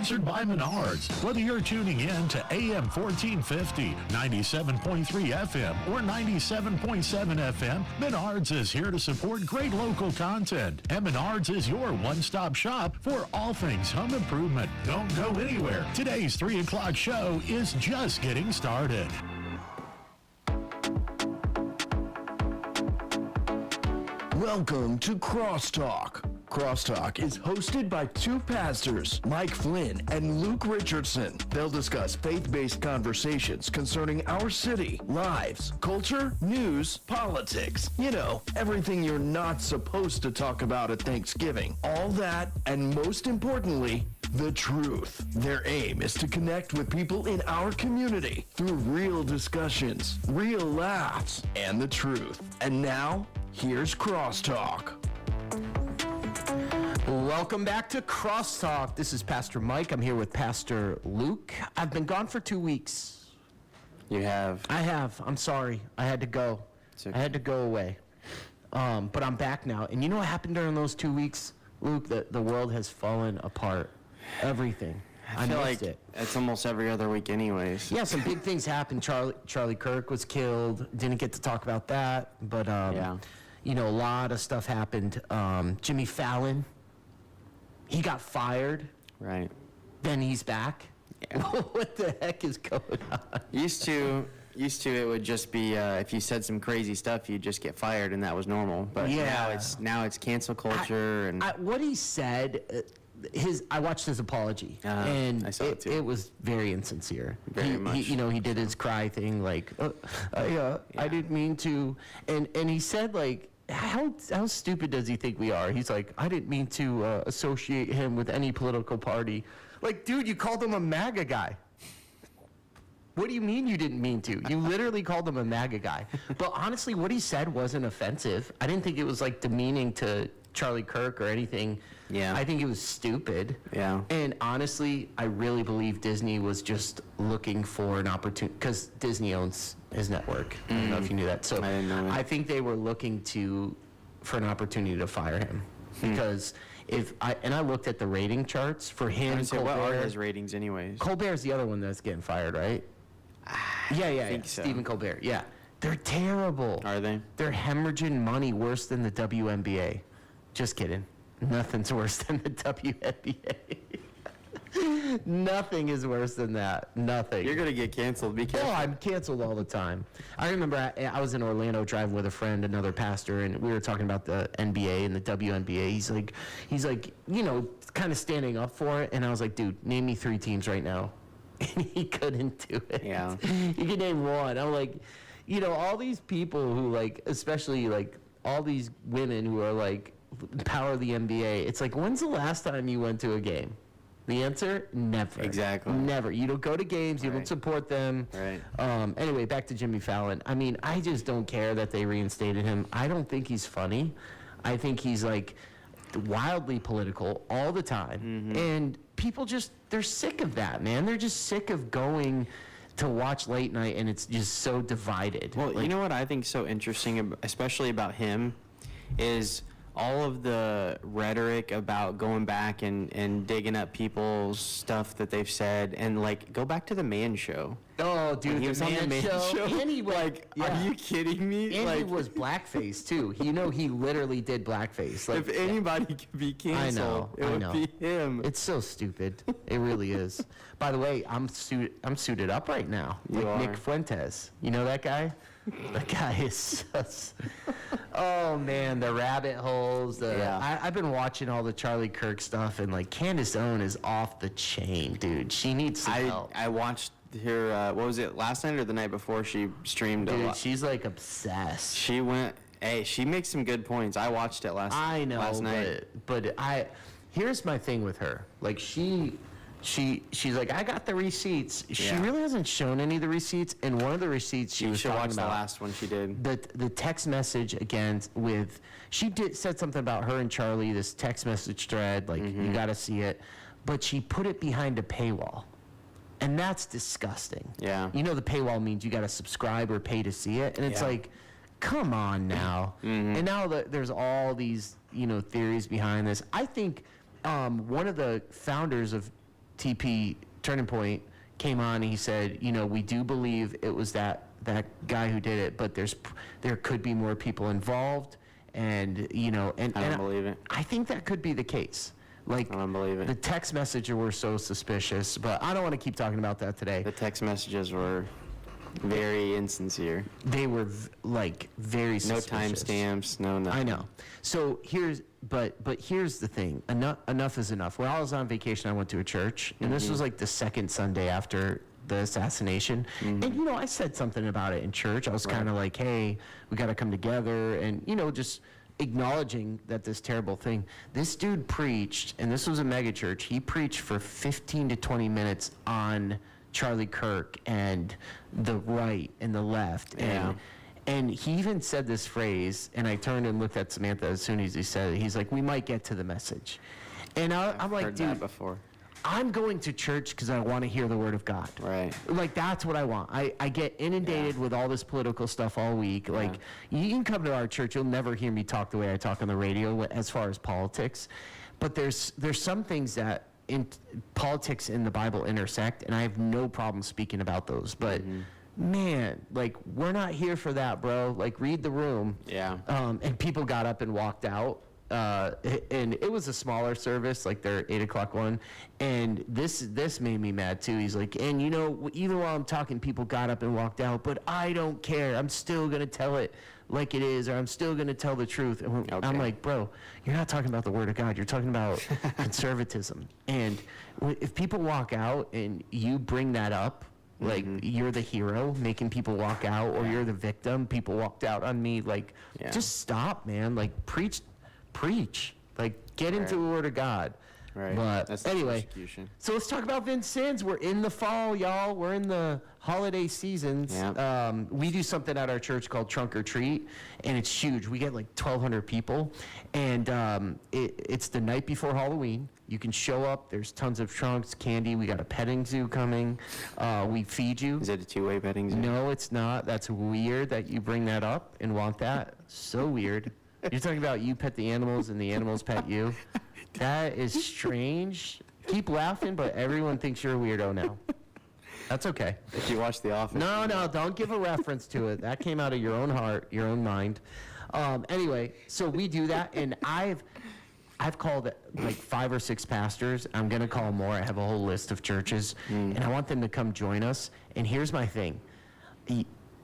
sponsored by Menards. Whether you're tuning in to AM 1450, 97.3 FM, or 97.7 FM, Menards is here to support great local content. And Menards is your one-stop shop for all things home improvement. Don't go anywhere. Today's 3 o'clock show is just getting started. Welcome to Crosstalk. Crosstalk is hosted by two pastors, Mike Flynn and Luke Richardson. They'll discuss faith-based conversations concerning our city, lives, culture, news, politics. You know, everything you're not supposed to talk about at Thanksgiving. All that, and most importantly, the truth. Their aim is to connect with people in our community through real discussions, real laughs, and the truth. And now, here's Crosstalk. Welcome back to Crosstalk. This is Pastor Mike. I'm here with Pastor Luke. I've been gone for 2 weeks. You have? I have. I'm sorry. I had to go. Okay. I had to go away. But I'm back now. And you know what happened during those 2 weeks, Luke? The world has fallen apart. Everything. I feel like it's almost every other week anyways. Yeah, some big things happened. Charlie Kirk was killed. Didn't get to talk about that. But, you know, a lot of stuff happened. Jimmy Fallon, he got fired. Right. Then he's back. Yeah. What the heck is going on? Used to it would just be if you said some crazy stuff, you'd just get fired, and that was normal. But now it's cancel culture. What he said, I watched his apology, and I saw it too. It was very insincere. Very much. He did his cry thing, like, I didn't mean to, and he said, like, how stupid does he think we are? He's like, I didn't mean to associate him with any political party. Like, dude, you called him a MAGA guy. What do you mean you didn't mean to? You literally called him a MAGA guy. But honestly, what he said wasn't offensive. I didn't think it was, like, demeaning to Charlie Kirk or anything. Yeah. I think it was stupid. Yeah. And honestly, I really believe Disney was just looking for an opportunity, because Disney owns his network. I don't know if you knew that. So I didn't know that. I think they were looking for an opportunity to fire him. Because I looked at the rating charts for him. What are his ratings anyways? Colbert's the other one that's getting fired, right? Yeah. So. Stephen Colbert. Yeah. They're terrible. Are they? They're hemorrhaging money worse than the WNBA. Just kidding. Nothing's worse than the WNBA. Nothing is worse than that. Nothing. You're going to get canceled. Be careful. Oh, I'm canceled all the time. I remember I was in Orlando driving with a friend, another pastor, and we were talking about the NBA and the WNBA. He's like, you know, kind of standing up for it. And I was like, dude, name me 3 teams right now. And he couldn't do it. Yeah. He could name one. I'm like, you know, all these people who, like, especially, like, all these women who are, like, power of the NBA. It's like, when's the last time you went to a game? The answer, never. Exactly. Never. You don't go to games. You don't support them. Right. Anyway, back to Jimmy Fallon. I mean, I just don't care that they reinstated him. I don't think he's funny. I think he's, like, wildly political all the time. Mm-hmm. And people they're sick of that, man. They're just sick of going to watch late night, and it's just so divided. Well, you know what I think is so interesting, especially about him, is all of the rhetoric about going back and digging up people's stuff that they've said, and, like, go back to the Man Show. Oh, dude, he was on the Man Show. And he are you kidding me? And he was blackface too. You know, he literally did blackface. Like, if anybody could be canceled, it would be him. It's so stupid. It really is. By the way, I'm suited up right now. You are. Nick Fuentes. You know that guy? That guy is just, oh man, the rabbit holes. I've been watching all the Charlie Kirk stuff, and, like, Candace Owen is off the chain, dude. She needs some help. I watched her, what was it, last night or the night before? She streamed a lot. Dude, she's, like, obsessed. She makes some good points. I watched it last night. But here's my thing with her. Like, she's like, I got the receipts. She really hasn't shown any of the receipts. And one of the receipts she was talking about, the last one she did. The text message again said something about her and Charlie, this text message thread, like, you got to see it. But she put it behind a paywall. And that's disgusting. Yeah. You know, the paywall means you got to subscribe or pay to see it. And it's like, come on now. And now there's all these, you know, theories behind this. I think one of the founders of TP Turning Point came on and he said, we do believe it was that guy who did it, but there could be more people involved, and and I don't believe it. I think that could be the case. Like, I don't believe it. The text messages were so suspicious, but I don't want to keep talking about that today. The text messages were very insincere. They were very suspicious. No timestamps, no nothing. I know. So here's the thing. Enough is enough. When I was on vacation, I went to a church, and this was like the second Sunday after the assassination. And I said something about it in church. I was kind of like, hey, we got to come together, and just acknowledging that this terrible thing. This dude preached, and this was a mega church. He preached for 15 to 20 minutes on Charlie Kirk and the right and the left. Yeah. And he even said this phrase, and I turned and looked at Samantha as soon as he said it. He's like, we might get to the message. And I'm like, Heard dude, that before. I'm going to church because I want to hear the word of God. Right. Like, that's what I want. I get inundated with all this political stuff all week. Like, you can come to our church, you'll never hear me talk the way I talk on the radio as far as politics. But there's some things that in politics and the Bible intersect, and I have no problem speaking about those. But man, like, we're not here for that, bro. Like, read the room. Yeah. And people got up and walked out. And it was a smaller service, like their 8 o'clock one. And this made me mad too. He's like, and even while I'm talking, people got up and walked out, but I don't care. I'm still going to tell it like it is, or I'm still going to tell the truth. And I'm like, bro, you're not talking about the word of God. You're talking about conservatism. And if people walk out and you bring that up, like you're the hero making people walk out, or you're the victim, people walked out on me, like, just stop, man. Like, preach, like, get into the word of God. Right. But That's the anyway, persecution. so let's talk about Vincennes. We're in the fall, y'all. We're in the holiday seasons. Yeah. We do something at our church called Trunk or Treat, and it's huge. We get like 1,200 people, and it's the night before Halloween. You can show up. There's tons of trunks, candy. We got a petting zoo coming. We feed you. Is it a two-way petting zoo? No, it's not. That's weird that you bring that up and want that. So weird. You're talking about you pet the animals and the animals pet you. That is strange. Keep laughing, but everyone thinks you're a weirdo now. That's okay. If you watch The Office. No, don't give a reference to it. That came out of your own heart, your own mind. Anyway, so we do that, and I've called like 5 or 6 pastors. I'm going to call more. I have a whole list of churches, and I want them to come join us. And here's my thing.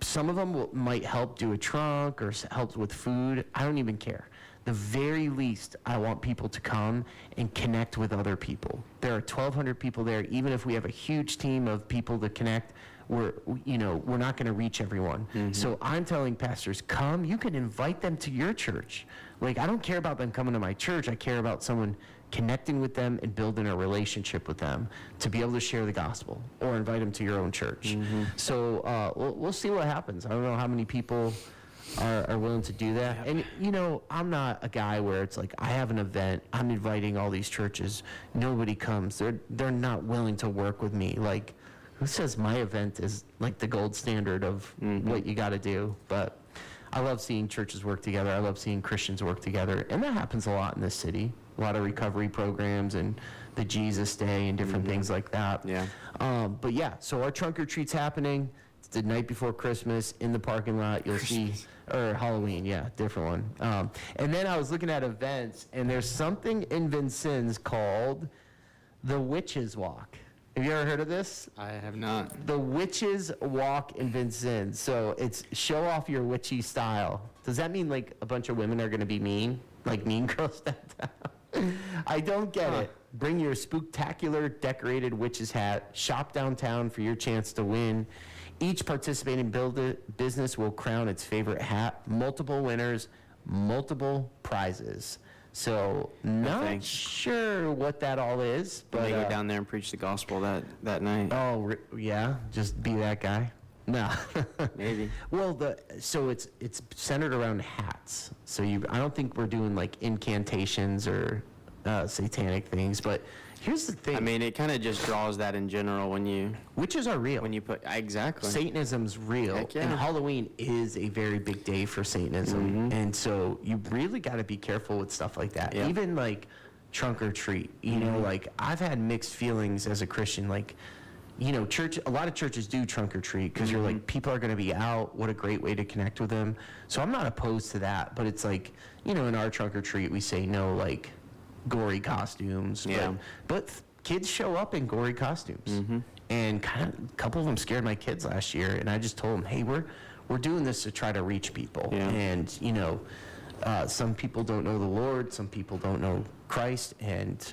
Some of them might help do a trunk or help with food. I don't even care. The very least, I want people to come and connect with other people. There are 1,200 people there. Even if we have a huge team of people to connect, we're not going to reach everyone. So I'm telling pastors, come. You can invite them to your church. Like, I don't care about them coming to my church. I care about someone connecting with them and building a relationship with them to be able to share the gospel, or invite them to your own church. So we'll see what happens. I don't know how many people are willing to do that. And, I'm not a guy where it's like, I have an event, I'm inviting all these churches, nobody comes. They're not willing to work with me. Like, who says my event is like the gold standard of what you got to do? But I love seeing churches work together. I love seeing Christians work together. And that happens a lot in this city. A lot of recovery programs and the Jesus Day and different things like that. Yeah. But yeah, so our trunk or treat's happening. It's the night before Christmas in the parking lot. You'll see, or Halloween, yeah, different one. And then I was looking at events, and there's something in Vincennes called the Witches Walk. Have you ever heard of this? I have not. The Witches Walk in Vincennes. So it's show off your witchy style. Does that mean like a bunch of women are going to be mean? Like Mean Girls downtown? I don't get it. Bring your spooktacular decorated witch's hat. Shop downtown for your chance to win. Each participating business will crown its favorite hat. Multiple winners, multiple prizes. So not sure what that all is, but they go down there and preach the gospel that night. Oh yeah, just be that guy. No, Maybe. Well, so it's centered around hats. So I don't think we're doing like incantations or satanic things. But here's the thing. I mean, it kind of just draws that in general when you Witches are real. when you put exactly. Satanism's real, Heck yeah. and Halloween is a very big day for Satanism, and so you really got to be careful with stuff like that. Yeah. Even like trunk or treat. You know, like I've had mixed feelings as a Christian. Like, you know, a lot of churches do trunk or treat because you're like, people are going to be out. What a great way to connect with them. So I'm not opposed to that. But it's like, you know, in our trunk or treat, we say no, like, gory costumes. Yeah. But kids show up in gory costumes. And a couple of them scared my kids last year. And I just told them, hey, we're doing this to try to reach people. Yeah. And, you know, some people don't know the Lord. Some people don't know Christ. And,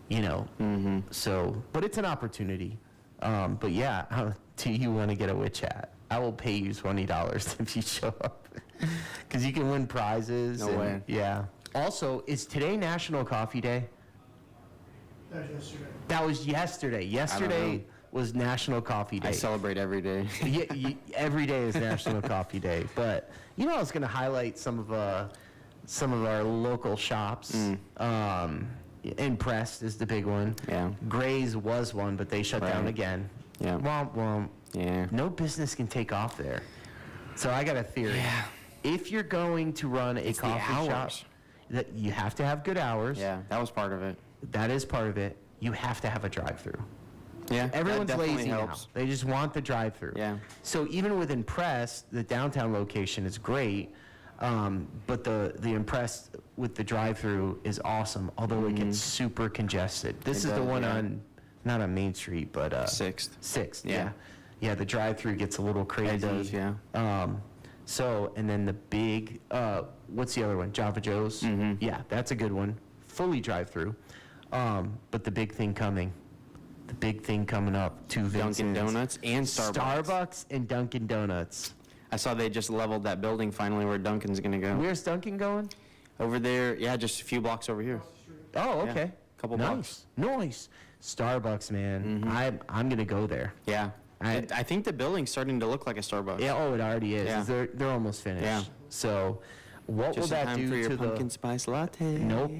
you know, so, but it's an opportunity. But yeah, do you want to get a witch hat? I will pay you $20 if you show up. Because you can win prizes. No way. Yeah. Also, is today National Coffee Day? That was yesterday. That was yesterday. Yesterday was National Coffee Day. I celebrate every day. Every day is National Coffee Day. But, you know, I was going to highlight some of our local shops. Impressed is the big one. Yeah. Gray's was one, but they shut down Right. again. Yeah. Womp womp. Yeah. No business can take off there. So I got a theory. Yeah. If you're going to run a It's the coffee shop, hours. that you have to have good hours. Yeah, that was part of it. That is part of it. You have to have a drive-through. Yeah, Everyone's that definitely lazy helps. now. They just want the drive-through. Yeah. So even with Impress, the downtown location is great, but the Impress with the drive-through is awesome. Although it gets super congested. This It is the does, one yeah. on, not on Main Street, but Sixth. Sixth. Yeah. Yeah. The drive-through gets a little crazy. It does, yeah. So and then the big, what's the other one? Java Joe's. Yeah, that's a good one. Fully drive-through. But the big thing coming. The big thing coming up, two Vincent's. Dunkin' Donuts and Starbucks. Starbucks and Dunkin' Donuts. I saw they just leveled that building finally where Dunkin's gonna go. Where's Dunkin' going? Over there, yeah, just a few blocks over here. Oh, Yeah, okay. couple nice. Nice. Starbucks, man. I'm gonna go there. Yeah. I- I think the building's starting to look like a Starbucks. Yeah. Oh, it already is. Yeah. They're almost finished. Yeah. So, what Just will in that time do for your to pumpkin the? spice latte. Nope.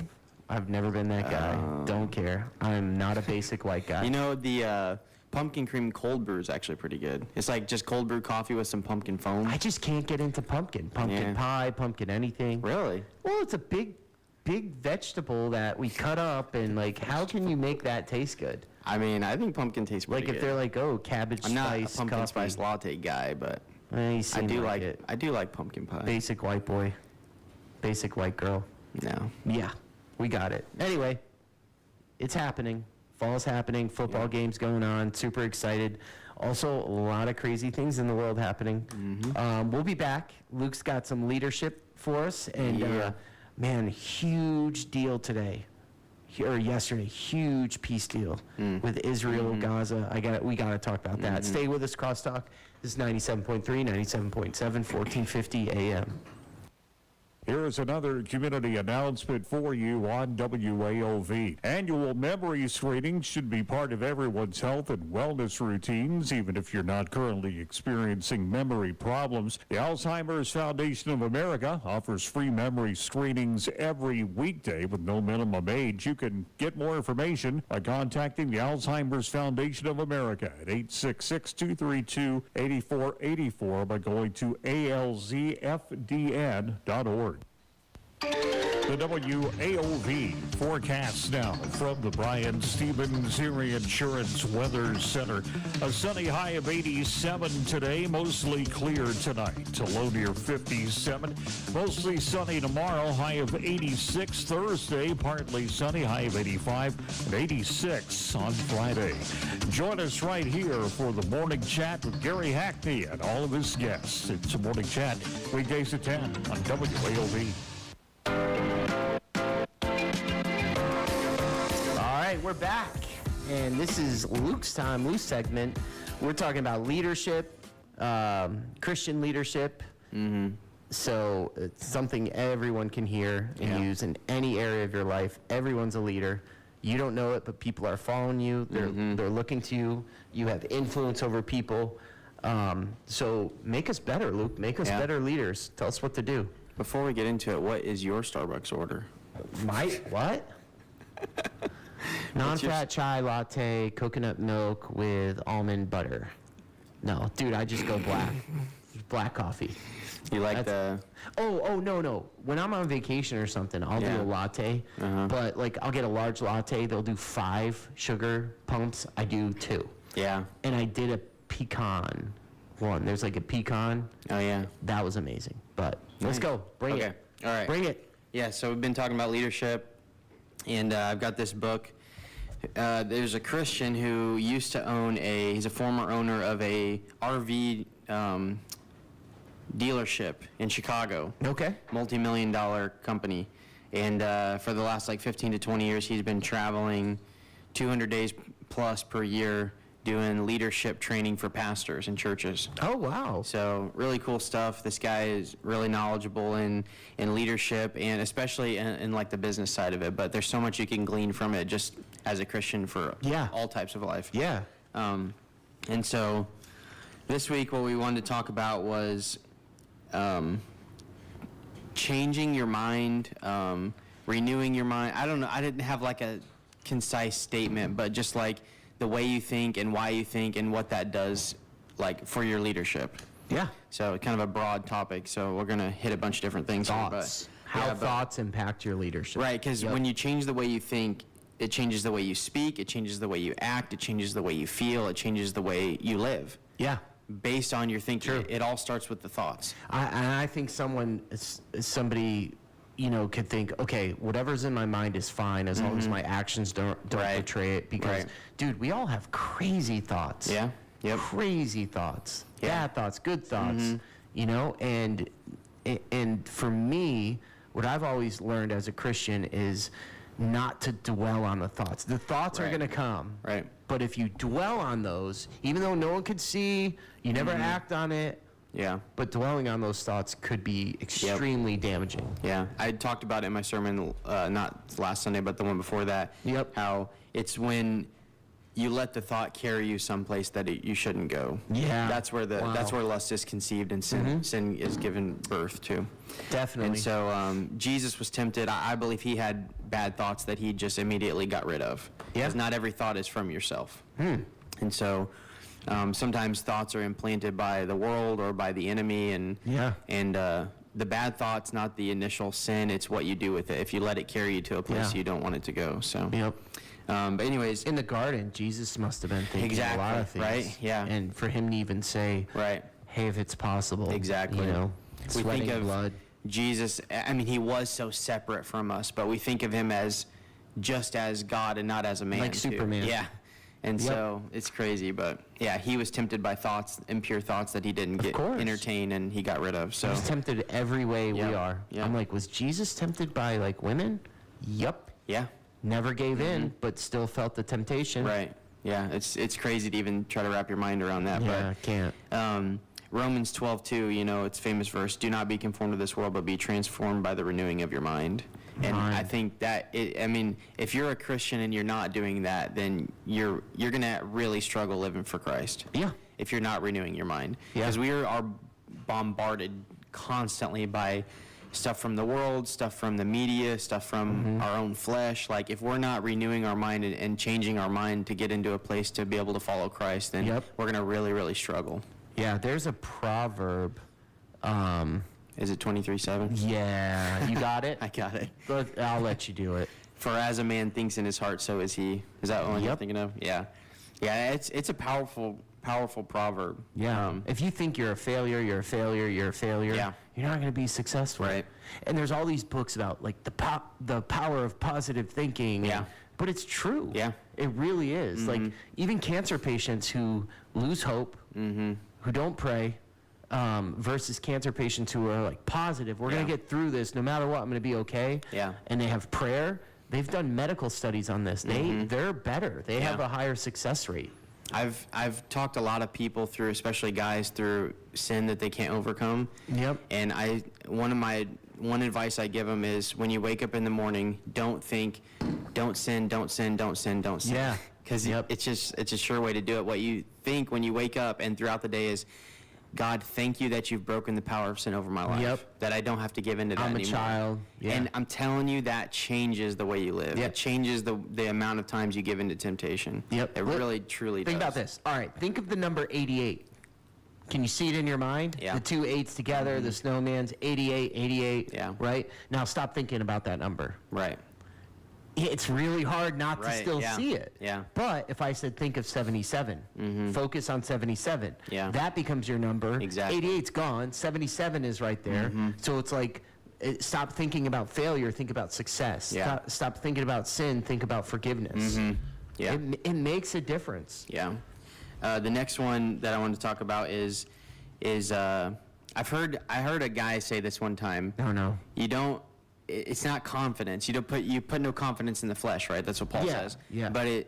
I've never been that guy. Don't care. I'm not a basic white guy. You know, the pumpkin cream cold brew is actually pretty good. It's like just cold brew coffee with some pumpkin foam. I just can't get into pumpkin. Pumpkin Yeah. pie, pumpkin anything. Really? Well, it's a big vegetable that we cut up, and like, how can you make that taste good? I mean, I think pumpkin tastes pretty Like, if good. they're like, oh, cabbage I'm not spice a pumpkin coffee. spice latte guy, but You I seem do like like it. I do like pumpkin pie. Basic white boy, basic white girl. No. Yeah, we got it. Anyway, it's happening. Fall's happening. Football games going on. Super excited. Also, a lot of crazy things in the world happening. We'll be back. Luke's got some leadership for us, and Yeah. man, huge deal today. Or yesterday, huge peace deal with Israel, Gaza. We got to talk about that. Stay with us, Crosstalk. This is 97.3, 97.7, 1450 AM. Here is another community announcement for you on WAOV. Annual memory screenings should be part of everyone's health and wellness routines, even if you're not currently experiencing memory problems. The Alzheimer's Foundation of America offers free memory screenings every weekday with no minimum age. You can get more information by contacting the Alzheimer's Foundation of America at 866-232-8484 by going to alzfdn.org. The WAOV forecast now from the Brian Stevens Erie Insurance Weather Center. A sunny high of 87 today, mostly clear tonight. A low near 57. Mostly sunny tomorrow, high of 86. Thursday, partly sunny, high of 85 and 86 on Friday. Join us right here for the Morning Chat with Gary Hackney and all of his guests. It's a Morning Chat, weekdays at 10 on WAOV. All right, we're back. And this is Luke's time, Luke's segment. We're talking about leadership, Christian leadership. So it's something everyone can hear and use in any area of your life. Everyone's a leader. You don't know it, but people are following you. They're looking to you. You have influence over people. So make us better, Luke. Make us better leaders. Tell us what to do. Before we get into it, what is your Starbucks order? What? Non-fat chai latte, coconut milk with almond butter. No, dude, I just go black. black coffee. You like the... Oh, no. When I'm on vacation or something, I'll do Yeah. a latte. But like, I'll get a large latte. They'll do 5 sugar pumps. I do 2. Yeah. And I did a pecan one. There's like a pecan. Oh, yeah. That was amazing. But let's Nice. go. Bring Okay. it. All right. Bring it. Yeah, so we've been talking about leadership, and I've got this book. There's a Christian who used to own he's a former owner of a RV dealership in Chicago. Okay. Multi-million-dollar company. And for the last like 15 to 20 years, he's been traveling 200 days plus per year doing leadership training for pastors and churches. Oh, wow. So really cool stuff. This guy is really knowledgeable in leadership, and especially in like the business side of it. But there's so much you can glean from it just as a Christian for Yeah. all types of life. Yeah. And so this week what we wanted to talk about was changing your mind, renewing your mind. I don't know. I didn't have like a concise statement, but just like the way you think and why you think and what that does like for your leadership. Yeah. So kind of a broad topic. So we're going to hit a bunch of different things here, Thoughts. but How yeah, but- thoughts impact your leadership. Right, because Yep. when you change the way you think, it changes the way you speak, it changes the way you act, it changes the way you feel, it changes the way you live. Yeah. Based on your thinking, True. it all starts with the thoughts. I think somebody, could think, okay, whatever's in my mind is fine as long as my actions don't Right. betray it. Because, Right. dude, we all have crazy thoughts. Yeah. Yep. Crazy thoughts. Yeah. Bad thoughts, good thoughts. And for me, what I've always learned as a Christian is not to dwell on the thoughts. The thoughts are Right. going to come. Right. But if you dwell on those, even though no one could see, you never act on it, Yeah. but dwelling on those thoughts could be extremely damaging. Yeah. I talked about it in my sermon, not last Sunday, but the one before that. Yep. How it's when you let the thought carry you someplace that you shouldn't go. Yeah. That's where Wow. that's where lust is conceived and sin is given birth to. Definitely. And so Jesus was tempted. I believe he had bad thoughts that he just immediately got rid of. Yeah. Because not every thought is from yourself. And so sometimes thoughts are implanted by the world or by the enemy. And the bad thought's not the initial sin. It's what you do with it. If you let it carry you to a place Yeah. you don't want it to go. So. Yep. But anyways. In the garden, Jesus must have been thinking a lot of Exactly, things. right? Yeah. And for him to even say, Right. hey, if it's possible. Exactly. We Sweating think of blood. Jesus, I mean, he was so separate from us, but we think of him as just as God and not as a man. Like too. Superman. Yeah. And Yep. so it's crazy, but yeah, he was tempted by thoughts, impure thoughts that he didn't get course. entertained and he got rid of. So He's tempted every way we Yeah. are. Yeah. I'm like, was Jesus tempted by like women? Yup. yeah, Never gave in, but still felt the temptation. right. Yeah, it's crazy to even try to wrap your mind around that. Yeah, I can't. But Romans 12:2, it's famous verse, do not be conformed to this world, but be transformed by the renewing of your mind. And Mind. I think that, if you're a Christian and you're not doing that, then you're going to really struggle living for Christ. Yeah. If you're not renewing your mind. Yeah. Because we are bombarded constantly by stuff from the world, stuff from the media, stuff from our own flesh. Like, if we're not renewing our mind and changing our mind to get into a place to be able to follow Christ, then Yep. we're going to really, really struggle. Yeah, there's a proverb. Is it 23:7? Yeah, you got it? I got it. I'll let you do it. For as a man thinks in his heart, so is he. Is that what you're Yep. thinking of? Yeah. Yeah, it's a powerful proverb. Yeah. If you think you're a failure, you're a failure, you're a failure, Yeah. you're not going to be successful. Right. And there's all these books about like the power of positive thinking. Yeah. But it's true. Yeah. It really is. Like even cancer patients who lose hope, who don't pray, versus cancer patients who are like positive. We're going to Yeah. get through this no matter what. I'm going to be okay. Yeah. And they have prayer. They've done medical studies on this. They're better. They have Yeah. a higher success rate. I've talked a lot of people through, especially guys, through sin that they can't overcome. Yep. And one advice I give them is when you wake up in the morning, don't think, don't sin, don't sin, don't sin, don't sin. Yeah. Because Yep. it's a sure way to do it. What you think when you wake up and throughout the day is, God, thank you that you've broken the power of sin over my life. Yep. That I don't have to give in to that I'm a anymore. child. Yeah. And I'm telling you, that changes the way you live. Yeah. It changes the amount of times you give in to temptation. Yep. It Look, really, truly Think does. about this. All right, think of the number 88. Can you see it in your mind? Yeah. The two eights together, the snowman's 88, 88. Yeah. Right? Now stop thinking about that number. Right. It's really hard not to Right, still yeah, see it. yeah. But if I said think of 77, focus on 77, Yeah. that becomes your number. Exactly. 88's gone, 77 is right there. So it's like, stop thinking about failure, think about success. Yeah. Stop thinking about sin, think about forgiveness. Yeah. It makes a difference. Yeah. The next one that I want to talk about is I heard a guy say this one time. Oh, no. It's not confidence. You put no confidence in the flesh, right? That's what Paul Yeah, says. yeah. But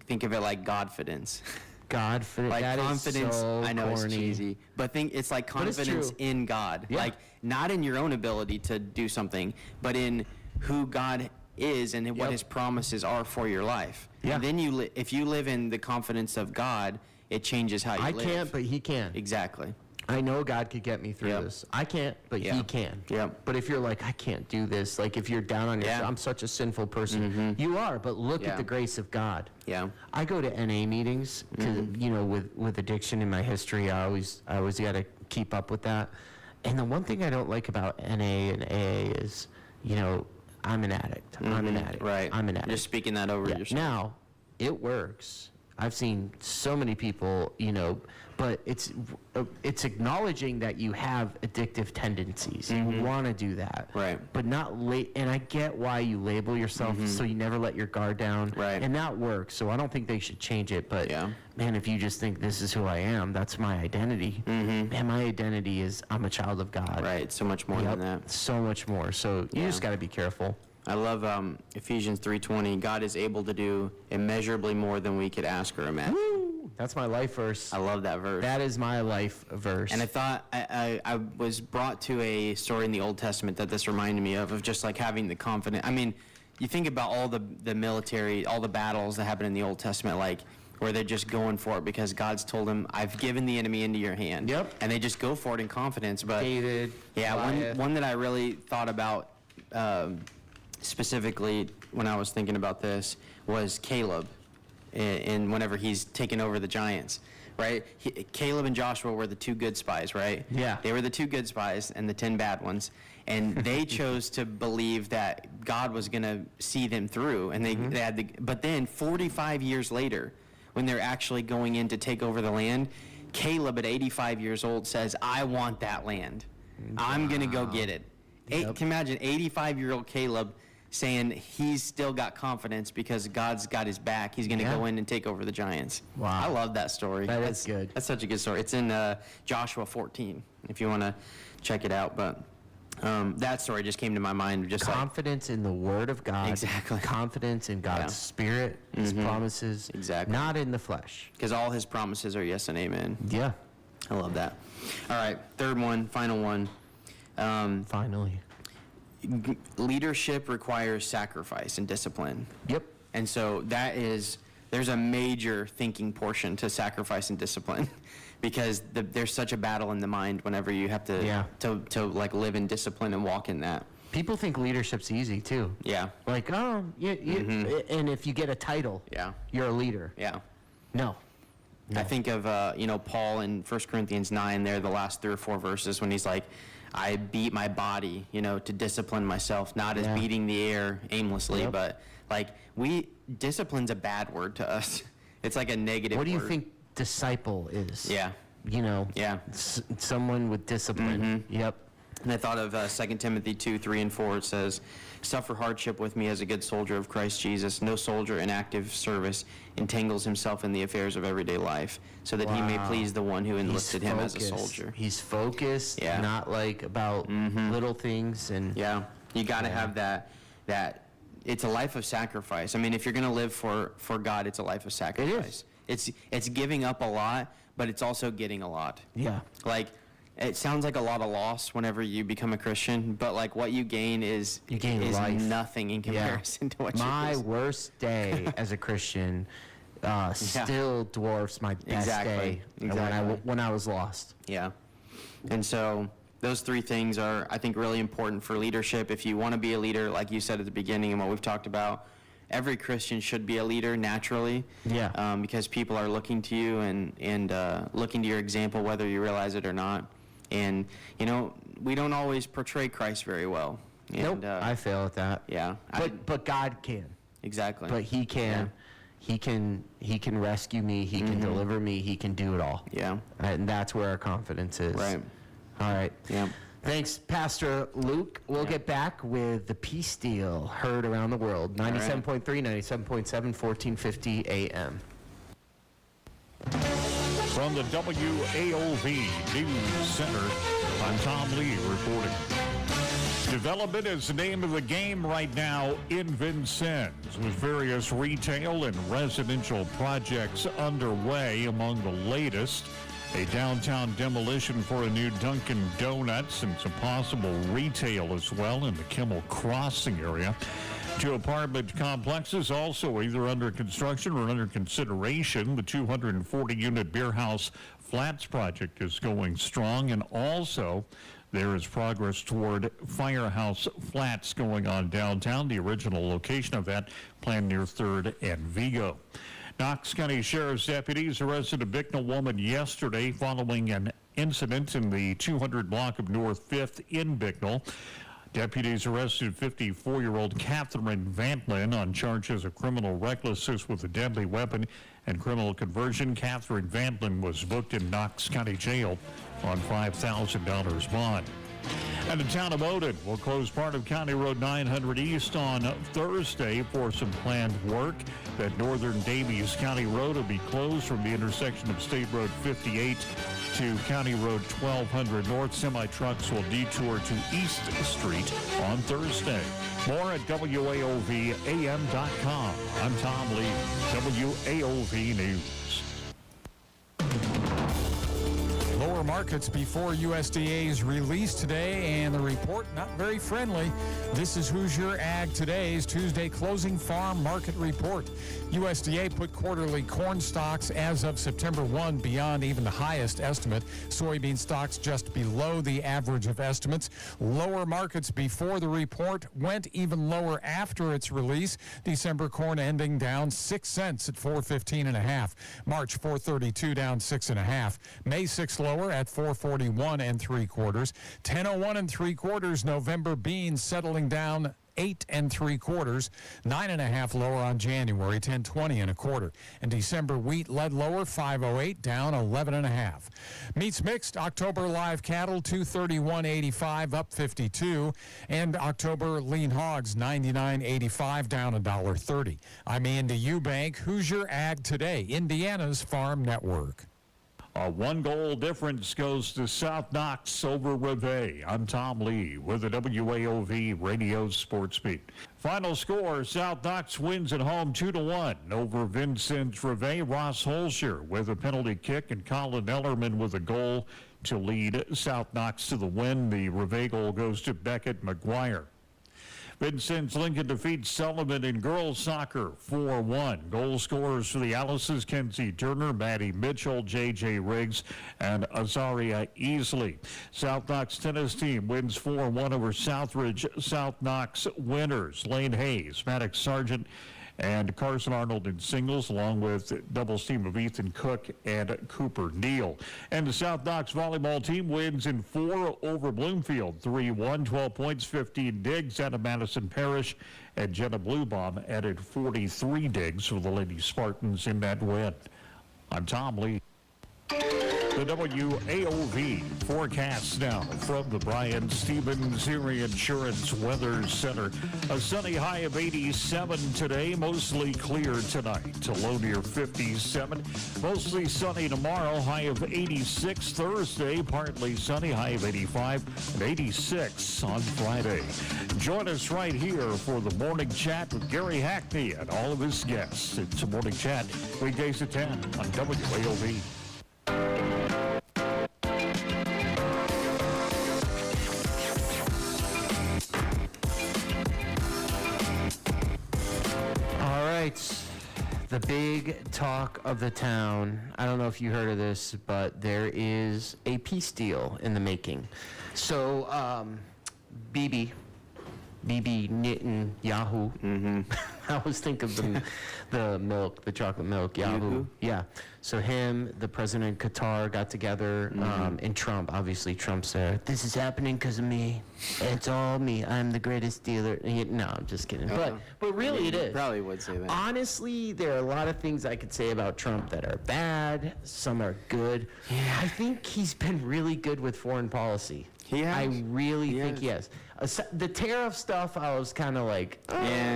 think of it like Godfidence. God, Like that confidence. is so I know corny. it's cheesy, but it's like But it's confidence true. in God. Yeah. Like not in your own ability to do something, but in who God is and what Yep. His promises are for your life. Yeah. And then if you live in the confidence of God, it changes how you I live. can't, but he can. Exactly. I know God could get me through Yep. this. I can't, but Yeah. he can. Yep. But if you're like, I can't do this, like if you're down on yourself, Yeah. I'm such a sinful person. You are, but look Yeah. at the grace of God. Yeah. I go to NA meetings because with addiction in my history, I always got to keep up with that. And the one thing I don't like about NA and AA is, I'm an addict. I'm an addict. Right. I'm an addict. Just speaking that over Yeah. yourself. Now, it works. I've seen so many people, but it's acknowledging that you have addictive tendencies. You want to do that. Right. But not and I get why you label yourself so you never let your guard down. Right. And that works. So I don't think they should change it. But Yeah. man, if you just think this is who I am, that's my identity. Man, my identity is I'm a child of God. Right. So much more than that. So much more. So you just got to be careful. I love Ephesians 3:20. God is able to do immeasurably more than we could ask or imagine. Woo! That's my life verse. I love that verse. That is my life verse. And I thought I was brought to a story in the Old Testament that this reminded me of just like having the confidence. I mean, you think about all the military, all the battles that happen in the Old Testament, like where they're just going for it because God's told them, I've given the enemy into your hand. Yep. And they just go for it in confidence. But David, yeah, Goliath. one that I really thought about specifically when I was thinking about this was Caleb, and whenever he's taken over the giants, right? Caleb and Joshua were the two good spies, right? Yeah. They were the two good spies and the 10 bad ones, and they chose to believe that God was going to see them through, and they had but then 45 years later, when they're actually going in to take over the land, Caleb at 85 years old says, I want that land. I'm going to go get it. Can you imagine 85-year-old Caleb saying he's still got confidence because God's got his back. He's going to go in and take over the giants. Wow. I love that story. That's good. That's such a good story. It's in Joshua 14, if you want to check it out. But that story just came to my mind. Just confidence in the Word of God. Exactly. Confidence in God's Spirit, His promises. Exactly. Not in the flesh. because all his promises are yes and amen. Yeah. I love that. All right, third one, final one. Finally. Leadership requires sacrifice and discipline. Yep. And so there's a major thinking portion to sacrifice and discipline because there's such a battle in the mind whenever you have to like live in discipline and walk in that. People think leadership's easy too. Yeah. Like, and if you get a title, Yeah. you're a leader. Yeah. No. I think of, Paul in 1 Corinthians 9 there, the last 3 or 4 verses when he's like, I beat my body, to discipline myself, not as beating the air aimlessly, but like discipline's a bad word to us. It's like a negative What do you word. think disciple is? Yeah. Yeah. Someone with discipline. Yep. And I thought of 2 Timothy 2, 3, and 4. It says, suffer hardship with me as a good soldier of Christ Jesus. No soldier in active service entangles himself in the affairs of everyday life, so that he may please the one who enlisted him as a soldier. He's focused, Yeah. not like about little things. And Yeah, you got to have that it's a life of sacrifice. I mean, if you're going to live for God, it's a life of sacrifice. It's giving up a lot, but it's also getting a lot. Yeah. Like, it sounds like a lot of loss whenever you become a Christian, but like what you gain is life. nothing in comparison to what my you lose. worst day as a Christian still dwarfs my best day when I was lost. Yeah. And so those 3 things are, I think, really important for leadership. If you want to be a leader, like you said at the beginning and what we've talked about, every Christian should be a leader naturally. Yeah. Because people are looking to you and looking to your example, whether you realize it or not. And, we don't always portray Christ very well. And, Nope, I fail at that. Yeah. But God can. Exactly. But He can. Yeah. He can rescue me. He can deliver me. He can do it all. Yeah. And that's where our confidence is. Right. All right. Yeah. Thanks, Pastor Luke. We'll get back with the Peace Deal, heard around the world. 97.3, 97.7, 1450 AM. From the WAOV News Center, I'm Tom Lee reporting. Development is the name of the game right now in Vincennes, with various retail and residential projects underway. Among the latest, a downtown demolition for a new Dunkin' Donuts and some possible retail as well in the Kimmel Crossing area. 2 apartment complexes also either under construction or under consideration. The 240-unit Beer House Flats project is going strong, and also there is progress toward Firehouse Flats going on downtown, the original location of that planned near 3rd and Vigo. Knox County Sheriff's deputies arrested a Bicknell woman yesterday following an incident in the 200 block of North 5th in Bicknell. Deputies arrested 54-year-old Catherine Vantlin on charges of criminal recklessness with a deadly weapon and criminal conversion. Catherine Vantlin was booked in Knox County Jail on $5,000 bond. And the town of Odin will close part of County Road 900 East on Thursday for some planned work. That northern Davies County Road will be closed from the intersection of State Road 58 to County Road 1200 North. Semi-trucks will detour to East Street on Thursday. More at WAOVAM.com. I'm Tom Lee, WAOV News. Lower markets before USDA's release today, and the report not very friendly. This is Hoosier Ag Today's Tuesday closing farm market report. USDA put quarterly corn stocks as of September 1 beyond even the highest estimate. Soybean stocks just below the average of estimates. Lower markets before the report went even lower after its release. December corn ending down 6 cents at 415.5. March 432 down 6.5. May 6 lower at 441 3/4. 1001 3/4. November beans settling down 8 3/4, 9.5 lower on January, 1020 1/4. And December wheat led lower, 508 down 11.5. Meats mixed. October live cattle 231.85 up 52, and October lean hogs 99.85 down $1.30. I'm Andy Eubank, Hoosier Ag Today, Indiana's Farm Network. A 1-goal difference goes to South Knox over Reveille. I'm Tom Lee with the WAOV Radio Sports Beat. Final score, South Knox wins at home 2-1 over Vincennes Reveille. Ross Holscher with a penalty kick and Colin Ellerman with a goal to lead South Knox to the win. The Reveille goal goes to Beckett McGuire. Vincennes Lincoln defeats Sullivan in girls soccer 4-1. Goal scorers for the Alice's Kenzie Turner, Maddie Mitchell, J.J. Riggs, and Azaria Easley. South Knox tennis team wins 4-1 over Southridge. South Knox winners Lane Hayes, Maddox Sargent, and Carson Arnold in singles, along with doubles team of Ethan Cook and Cooper Neal. And the South Knox volleyball team wins in 4 over Bloomfield, 3-1, 12 points, 15 digs out of Madison Parish, and Jenna Bluebaum added 43 digs for the Lady Spartans in that win. I'm Tom Lee. The WAOV forecast now from the Brian Stevens Erie Insurance Weather Center. A sunny high of 87 today, mostly clear tonight. A low near 57. Mostly sunny tomorrow, high of 86. Thursday, partly sunny, high of 85 and 86 on Friday. Join us right here for the Morning Chat with Gary Hackney and all of his guests. It's a Morning Chat, weekdays at 10 on WAOV. The big talk of the town. I don't know if you heard of this, but there is a peace deal in the making. So, Bibi Bibi Netanyahu. I always think of the milk, the chocolate milk, Yahoo. Yeah. So him, the president of Qatar got together, and Trump, obviously Trump's there. This is happening because of me. It's all me. I'm the greatest dealer. No, I'm just kidding. But really it is. Probably would say that. Honestly, there are a lot of things I could say about Trump that are bad. Some are good. Yeah. I think he's been really good with foreign policy. He has. I really think he has. The tariff stuff, I was kind of like,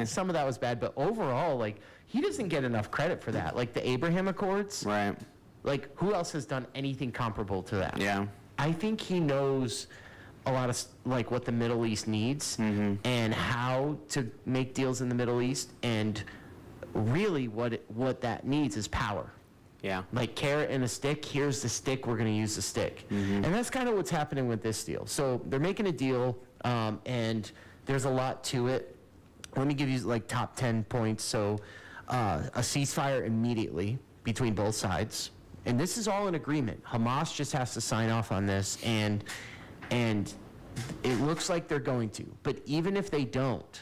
some of that was bad, but overall, like, he doesn't get enough credit for that. Like the Abraham Accords, Right. like, who else has done anything comparable to that? Yeah. I think he knows a lot of, like, what the Middle East needs and how to make deals in the Middle East, and really what that needs is power. Yeah. Like carrot and a stick, here's the stick, we're going to use the stick. And that's kind of what's happening with this deal. So they're making a deal, and there's a lot to it. Let me give you like top 10 points. So a ceasefire immediately between both sides. And this is all in agreement. Hamas just has to sign off on this, and it looks like they're going to. But even if they don't,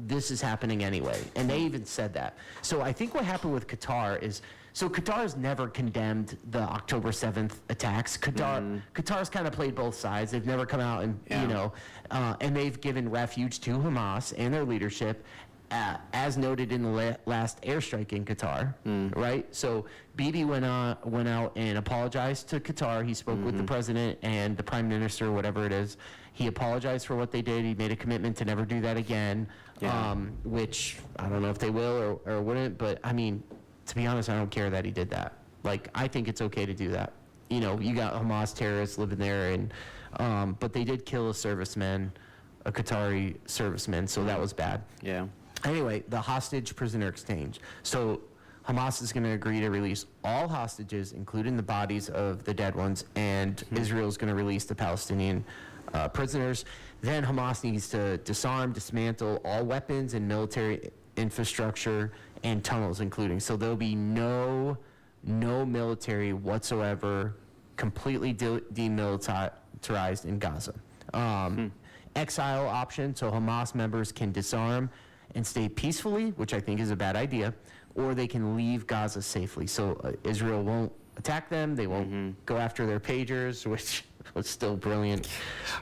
this is happening anyway. And they even said that. So I think what happened with Qatar is, so Qatar has never condemned the October 7th attacks. Qatar's kind of played both sides. They've never come out and, and they've given refuge to Hamas and their leadership, as noted in the last airstrike in Qatar, right? So Bibi went out and apologized to Qatar. He spoke with the president and the prime minister, whatever it is. He apologized for what they did. He made a commitment to never do that again, which I don't know if they will or wouldn't, but I mean, to be honest, I don't care that he did that. Like, I think it's okay to do that. You know, you got Hamas terrorists living there, and but they did kill a serviceman, a Qatari serviceman, so that was bad. Yeah. Anyway, the hostage prisoner exchange. So Hamas is going to agree to release all hostages, including the bodies of the dead ones, and Israel is going to release the Palestinian prisoners. Then Hamas needs to disarm, dismantle all weapons and military infrastructure and tunnels, including. So there'll be no military whatsoever, completely demilitarized in Gaza. Exile option, so Hamas members can disarm and stay peacefully, which I think is a bad idea, or they can leave Gaza safely. So Israel won't attack them, they won't go after their pagers, which was still brilliant.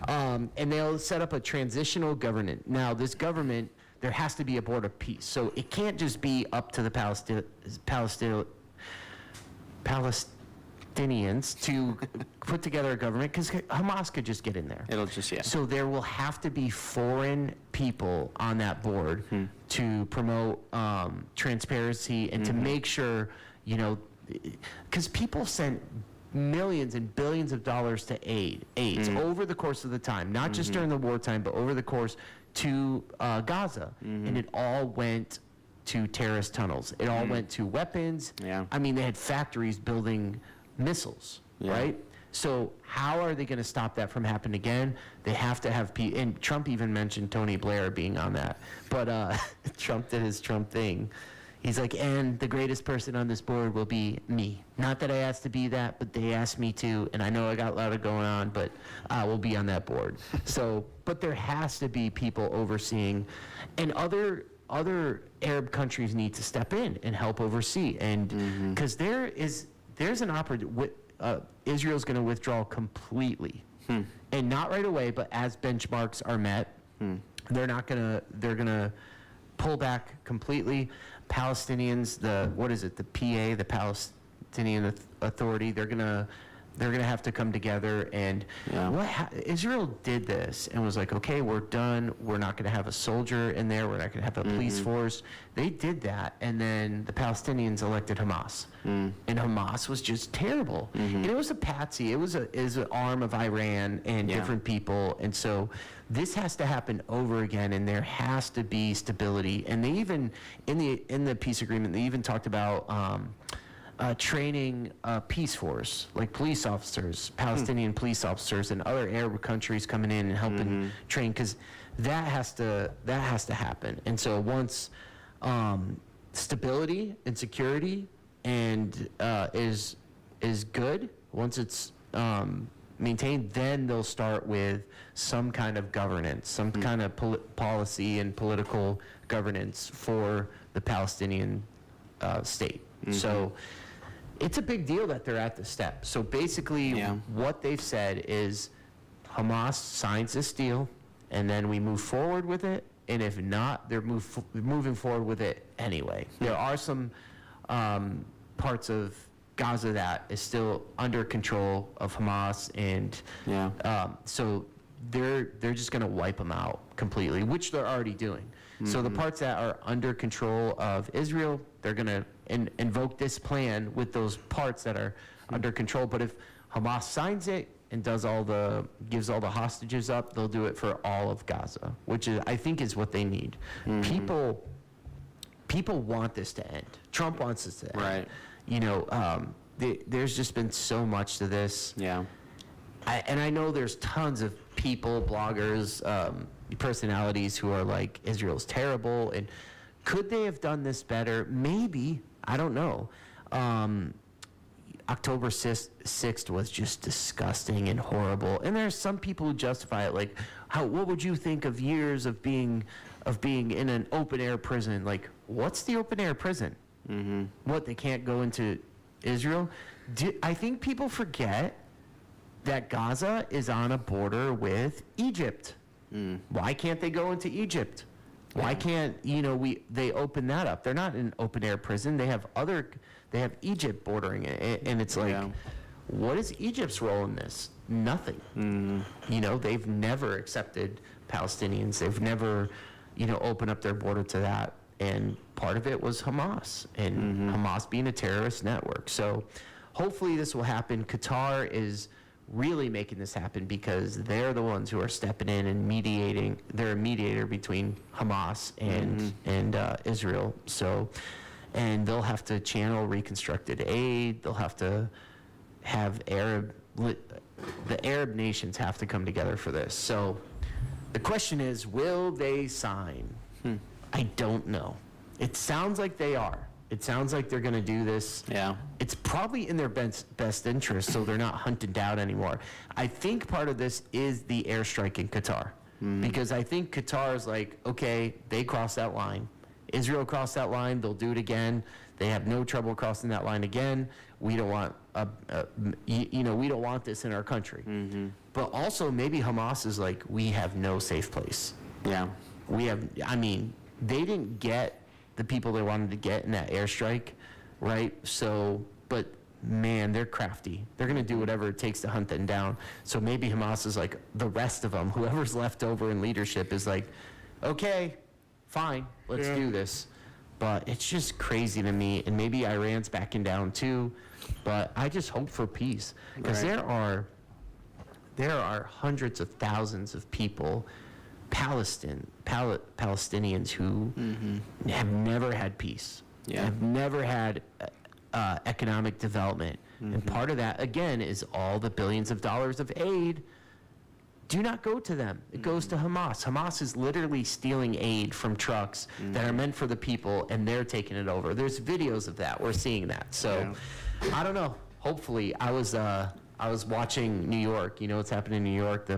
And they'll set up a transitional government. Now, this government, there has to be a board of peace. So it can't just be up to the Palestinians to put together a government, because Hamas could just get in there. It'll just, So there will have to be foreign people on that board to promote transparency and to make sure, because people sent millions and billions of dollars to aids over the course of the time, not just during the wartime, but over the course to Gaza. And it all went to terrorist tunnels. It all went to weapons. Yeah. I mean, they had factories building missiles, right? So how are they going to stop that from happening again? They have to have people, and Trump even mentioned Tony Blair being on that. But Trump did his Trump thing. He's like, and the greatest person on this board will be me. Not that I asked to be that, but they asked me to, and I know I got a lot of going on, but I will be on that board. So, but there has to be people overseeing, and other Arab countries need to step in and help oversee, and because there's an opportunity. Israel's going to withdraw completely, and not right away, but as benchmarks are met, they're gonna pull back completely. Palestinians, the PA, the Palestinian Authority, they're gonna have to come together, and Israel did this and was like, okay, we're done. We're not going to have a soldier in there. We're not going to have a police force. They did that, and then the Palestinians elected Hamas, and Hamas was just terrible. And it was a patsy. It was an arm of Iran and different people, and so this has to happen over again, and there has to be stability. And they even in the peace agreement, they even talked about training a peace force, like police officers, Palestinian police officers, and other Arab countries coming in and helping train, because that has to happen. And so once stability and security and is good, once it's maintained, then they'll start with some kind of governance, some kind of policy and political governance for the Palestinian state. So it's a big deal that they're at this step. So basically, what they've said is Hamas signs this deal, and then we move forward with it. And if not, they're moving forward with it anyway. There are some parts of Gaza that is still under control of Hamas, and so they're just going to wipe them out completely, which they're already doing. So the parts that are under control of Israel, they're going to invoke this plan with those parts that are under control. But if Hamas signs it and gives all the hostages up, they'll do it for all of Gaza, which is, I think, is what they need. People want this to end. Trump wants this to end. Right. You know, there's just been so much to this. Yeah. And I know there's tons of people, bloggers, personalities who are like, Israel's terrible, and could they have done this better? Maybe. I don't know. October 6th was just disgusting and horrible. And there's some people who justify it, like, what would you think of years of being in an open air prison? Like, what's the open air prison? What, they can't go into Israel? I think people forget that Gaza is on a border with Egypt. Why can't they go into Egypt? Why can't, they open that up? They're not in an open air prison. They have Egypt bordering it. And it's like, what is Egypt's role in this? Nothing. They've never accepted Palestinians. They've never, opened up their border to that. And part of it was Hamas, and Hamas being a terrorist network. So hopefully this will happen. Qatar is really making this happen because they're the ones who are stepping in and mediating. They're a mediator between Hamas and Israel. So, and they'll have to channel reconstructed aid. They'll have to have the Arab nations have to come together for this. So the question is, will they sign? I don't know. It sounds like they are. It sounds like they're going to do this. Yeah. It's probably in their best interest, so they're not hunted down anymore. I think part of this is the airstrike in Qatar, because I think Qatar is like, okay, they crossed that line. Israel crossed that line. They'll do it again. They have no trouble crossing that line again. We don't want, we don't want this in our country. But also maybe Hamas is like, we have no safe place. Yeah. They didn't get the people they wanted to get in that airstrike, right? So, but man, they're crafty. They're going to do whatever it takes to hunt them down. So maybe Hamas is like, the rest of them, whoever's left over in leadership is like, okay, fine, let's do this. But it's just crazy to me. And maybe Iran's backing down too. But I just hope for peace, because there are hundreds of thousands of people, Palestinians who have never had peace, have never had economic development. And part of that, again, is all the billions of dollars of aid do not go to them. It goes to Hamas. Hamas is literally stealing aid from trucks that are meant for the people, and they're taking it over. There's videos of that. We're seeing that. So I don't know. Hopefully, I was watching New York. You know what's happening in New York? The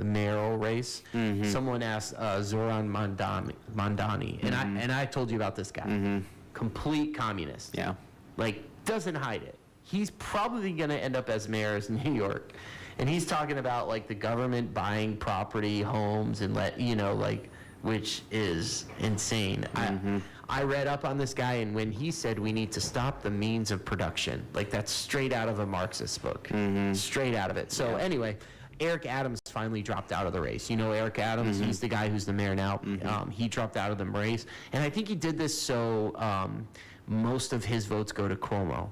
mayoral race. Someone asked Zoran Mandani, and I told you about this guy. Complete communist. Yeah. Like, doesn't hide it. He's probably going to end up as mayor in New York. And he's talking about, like, the government buying property, homes, and which is insane. I read up on this guy, and when he said we need to stop the means of production, like, that's straight out of a Marxist book. Straight out of it. So anyway, Eric Adams finally dropped out of the race. You know Eric Adams? He's the guy who's the mayor now. He dropped out of the race. And I think he did this so most of his votes go to Cuomo.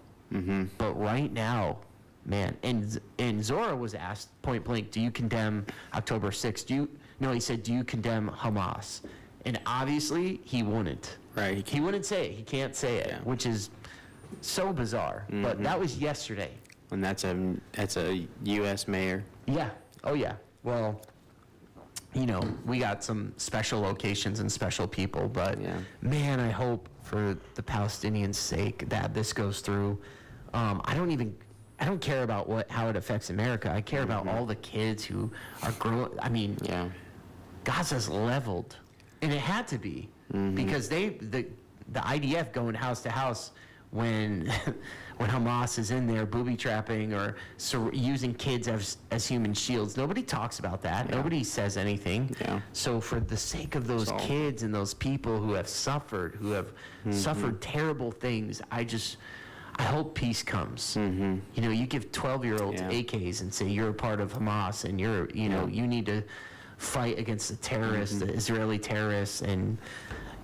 But right now, man, and Zora was asked point blank, do you condemn October 6th? He said, do you condemn Hamas? And obviously, he wouldn't. Right. He wouldn't say it. He can't say it, which is so bizarre. But that was yesterday. And that's a U.S. mayor. Yeah. Oh, yeah. Well, we got some special locations and special people, but man, I hope for the Palestinians' sake that this goes through. I I don't care about how it affects America. I care about all the kids who are growing. I mean, Gaza's leveled, and it had to be because the IDF going house to house when when Hamas is in there booby trapping or using kids as human shields. Nobody talks about that. Nobody says anything. So for the sake of those kids and those people who have suffered terrible things, I hope peace comes. You know, you give 12-year-olds AKs and say you're a part of Hamas and you need to fight against the terrorists, the Israeli terrorists, and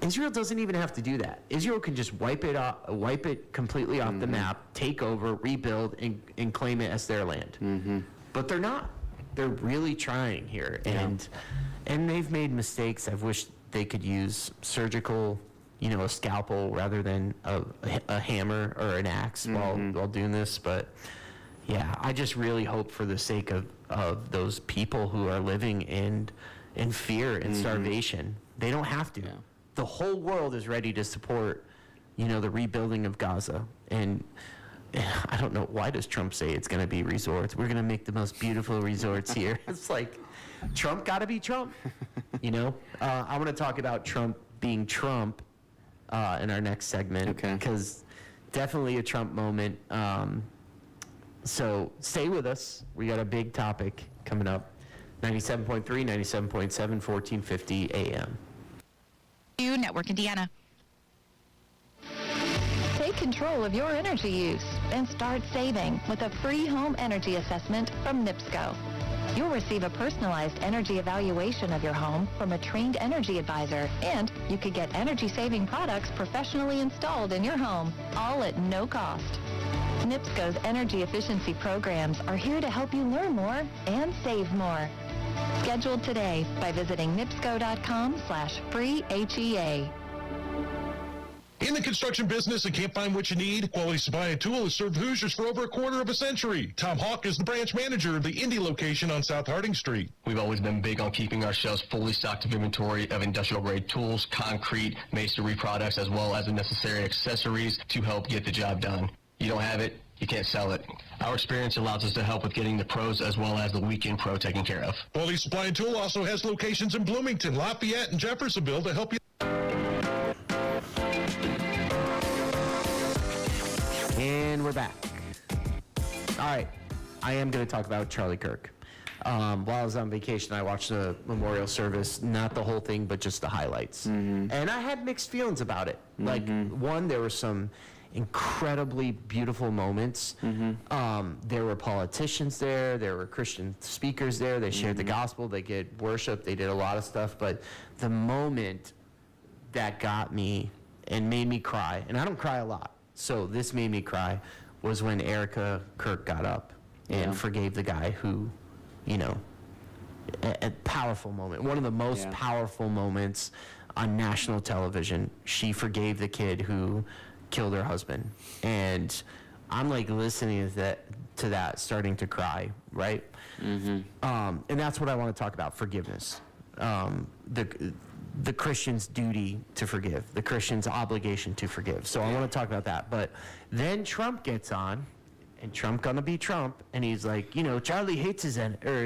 Israel doesn't even have to do that. Israel can just wipe it completely off the map, take over, rebuild, and claim it as their land. But they're not. They're really trying here, and they've made mistakes. I've wished they could use surgical, a scalpel rather than a hammer or an axe while doing this. But yeah, I just really hope for the sake of those people who are living in fear and starvation. They don't have to. The whole world is ready to support, the rebuilding of Gaza. And I don't know, why does Trump say it's going to be resorts? We're going to make the most beautiful resorts here. It's like, Trump got to be Trump, I want to talk about Trump being Trump in our next segment. Okay. Because definitely a Trump moment. So stay with us. We got a big topic coming up. 97.3, 97.7, 1450 AM. Network Indiana. Take control of your energy use and start saving with a free home energy assessment from NIPSCO. You'll receive a personalized energy evaluation of your home from a trained energy advisor, and you could get energy-saving products professionally installed in your home, all at no cost. NIPSCO's energy efficiency programs are here to help you learn more and save more. Scheduled today by visiting nipsco.com/free HEA. In the construction business and can't find what you need? Quality Supply and Tool has served Hoosiers for over a quarter of a century. Tom Hawk is the branch manager of the Indy location on South Harding Street. We've always been big on keeping our shelves fully stocked of inventory of industrial-grade tools, concrete, masonry products, as well as the necessary accessories to help get the job done. You don't have it, you can't sell it. Our experience allows us to help with getting the pros as well as the weekend pro taken care of. Quality Supply and Tool also has locations in Bloomington, Lafayette, and Jeffersonville to help you. And we're back. All right. I am going to talk about Charlie Kirk. While I was on vacation, I watched the memorial service, not the whole thing, but just the highlights. And I had mixed feelings about it. Like, one, there were some incredibly beautiful moments. There were politicians there were Christian speakers there, they shared the gospel, they did worship, they did a lot of stuff, but the moment that got me and made me cry, and I don't cry a lot, so this made me cry, was when Erica Kirk got up and forgave the guy who, a powerful moment, one of the most powerful moments on national television. She forgave the kid who killed her husband, and I'm like listening to that starting to cry, right? And that's what I want to talk about: forgiveness, the Christian's duty to forgive, the Christian's obligation to forgive. So I want to talk about that. But then Trump gets on, and Trump gonna be Trump, and he's like, Charlie hates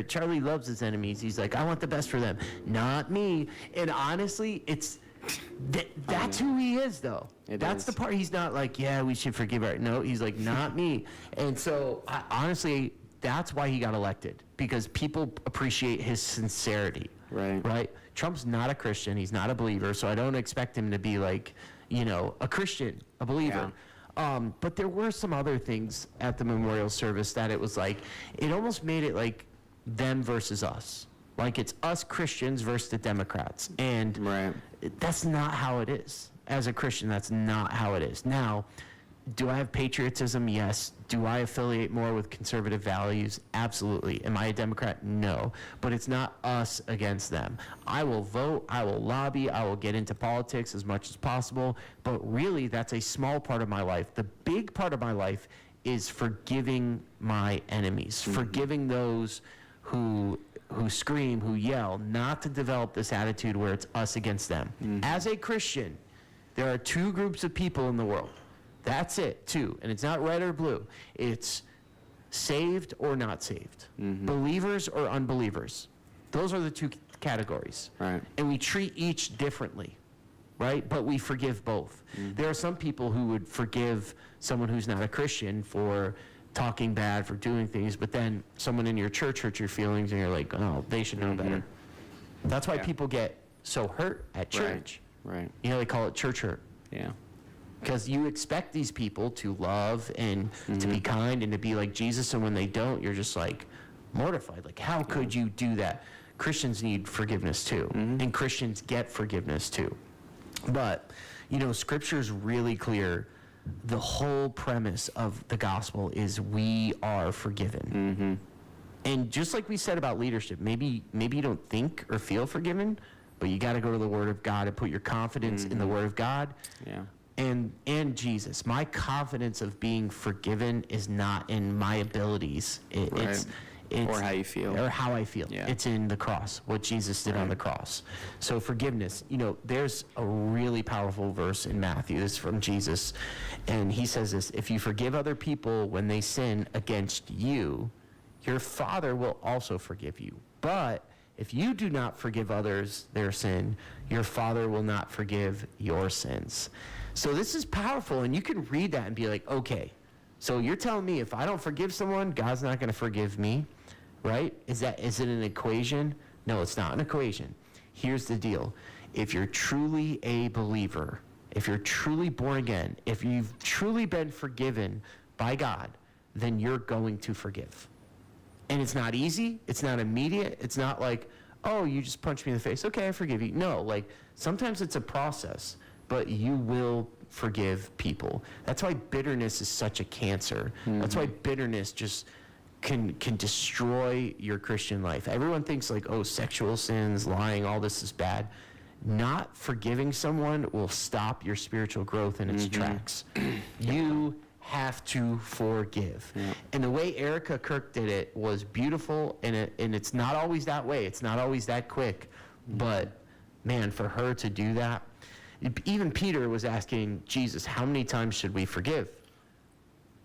Charlie loves his enemies. He's like, I want the best for them, not me. And honestly, that's who he is, though. That's the part. He's not like, we should forgive her. No, he's like, not me. And so, honestly, that's why he got elected, because people appreciate his sincerity. Right? Trump's not a Christian. He's not a believer, so I don't expect him to be like, a Christian, a believer. But there were some other things at the memorial service that it was like, it almost made it like them versus us. Like it's us Christians versus the Democrats. And that's not how it is. As a Christian, that's not how it is. Now, do I have patriotism? Yes. Do I affiliate more with conservative values? Absolutely. Am I a Democrat? No. But it's not us against them. I will vote, I will lobby, I will get into politics as much as possible, but really that's a small part of my life. The big part of my life is forgiving my enemies, forgiving those who scream, who yell, not to develop this attitude where it's us against them. As a Christian, there are two groups of people in the world. That's it, two. And it's not red or blue. It's saved or not saved, believers or unbelievers. Those are the two categories. Right. And we treat each differently, right? But we forgive both. There are some people who would forgive someone who's not a Christian for talking bad, for doing things, but then someone in your church hurts your feelings and you're like, oh, they should know better. That's why people get so hurt at church. Right. You know, they call it church hurt. Yeah. Because you expect these people to love and to be kind and to be like Jesus, and when they don't, you're just like mortified. Like, how could you do that? Christians need forgiveness too, and Christians get forgiveness too. But, you know, Scripture is really clear. The whole premise of the gospel is we are forgiven. And just like we said about leadership, maybe you don't think or feel forgiven, but you got to go to the Word of God and put your confidence in the Word of God. Yeah. And Jesus. My confidence of being forgiven is not in my abilities. It's or how you feel. Or how I feel. Yeah. It's in the cross, what Jesus did on the cross. So forgiveness, you know, there's a really powerful verse in Matthew. This is from Jesus. And he says this, if you forgive other people when they sin against you, your Father will also forgive you. But if you do not forgive others their sin, your Father will not forgive your sins. So this is powerful, and you can read that and be like, okay, so you're telling me if I don't forgive someone, God's not going to forgive me, right? Is it an equation? No, it's not an equation. Here's the deal. If you're truly a believer, if you're truly born again, if you've truly been forgiven by God, then you're going to forgive. And it's not easy. It's not immediate. It's not like, oh, you just punched me in the face. Okay, I forgive you. No, like sometimes it's a process, but you will forgive people. That's why bitterness is such a cancer. That's why bitterness just can destroy your Christian life. Everyone thinks like, oh, sexual sins, lying, all this is bad. Not forgiving someone will stop your spiritual growth in its tracks. You have to forgive. And the way Erica Kirk did it was beautiful, and it's not always that way. It's not always that quick. But, man, for her to do that, even Peter was asking Jesus, how many times should we forgive?